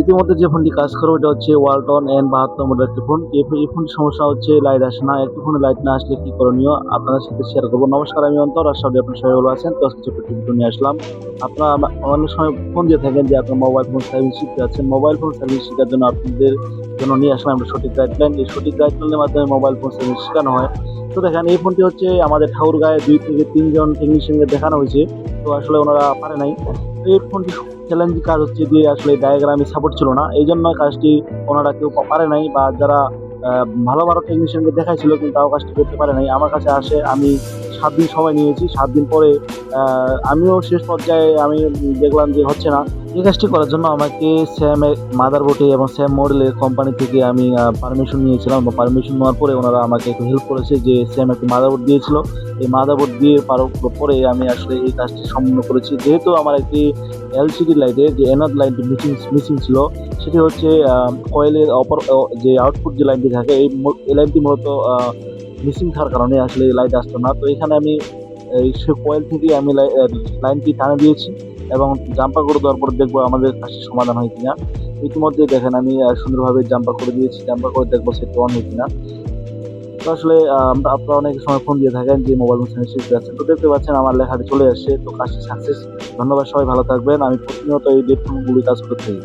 ইতিমধ্যে যে ফোনটি কাজ করে ওটা হচ্ছে ওয়ালটন N72 মডেল একটি ফোন। এই ফোনটির সমস্যা হচ্ছে লাইট আসে না। একটি ফোনে লাইট না আসলে কি করণীয় আপনাদের সাথে শেয়ার করব। নমস্কার, আমি অন্তর। আশা করি আপনারা সবাই ভালো আছেন। তো আজকে ছোট্ট একটি ভিডিও নিয়ে আসলাম। আপনারা অনেক সময় ফোন দিয়ে থাকেন যে আপনার মোবাইল ফোন সার্ভিস শিখতে যাচ্ছেন। মোবাইল ফোন সার্ভিস শেখার জন্য আপনাদের জন্য নিয়ে আসলাম আমরা সঠিক গাইডলাইন। এই সঠিক গাইডলাইনের মাধ্যমে মোবাইল ফোন সার্ভিস শেখানো হয়। তো দেখেন, এই ফোনটি হচ্ছে আমাদের ঠাকুরগাঁয়ে ২ থেকে ৩ জন টেকনিশিয়ানকে দেখানো হয়েছে। তো আসলে ওনারা পারে নাই। এই ফোনটি চ্যালেঞ্জিং কাজ হচ্ছে যে আসলে ডায়াগ্রামে সাপোর্ট ছিল না। এইজন্য কাজটি ওনারা কেউ পারে নাই, বা যারা ভালো টেকনিশিয়ানকে দেখাইছিল কিন্তু তাও কাজটি করতে পারে নাই। আমার কাছে আসে, আমি ৭ দিন সময় নিয়েছি। ৭ দিন পরে আমিও শেষ পর্যায়ে আমি দেখলাম যে হচ্ছে না। এই কাজটি করার জন্য আমাকে স্যাম এর মাদারবোর্ডে এবং স্যাম মডেলের কোম্পানি থেকে আমি পারমিশন নিয়েছিলাম, এবং পারমিশন নেওয়ার পরে ওনারা আমাকে একটু হেল্প করেছে, যে স্যাম একটি মাদারবোর্ড দিয়েছিল। এই মাদারবোর্ড দিয়ে পরে আমি আসলে এই কাজটি সম্পূর্ণ করেছি। যেহেতু আমার একটি এলসিডি লাইটের যে অ্যানোড লাইনটি মিসিং ছিল, সেটি হচ্ছে কয়েলের অপর যে আউটপুট যে লাইনটি থাকে, এই লাইনটি মূলত মিসিং থাকার কারণে আসলে লাইট আসতো না। তো এখানে আমি সে কয়েল থেকে আমি লাইনটি টানে দিয়েছি, এবং জাম্পার করে দেওয়ার পর দেখবো আমাদের কাজটি সমাধান হয় কিনা। ইতিমধ্যে দেখেন আমি সুন্দরভাবে জাম্পার করে দিয়েছি। জাম্পার করে দেখবো সেটা অন হয় কিনা। তো আসলে আপনারা অনেক সময় ফোন দিয়ে থাকেন যে মোবাইল ফোন সার্ভিস শিখতে যাচ্ছেন। তো দেখতে পাচ্ছেন আমার লেখাটি চলে আসছে। তো কাজটি সাকসেস। ধন্যবাদ, সবাই ভালো থাকবেন। আমি প্রতিনিয়ত এই হেডফোনগুলি কাজ করে থাকি।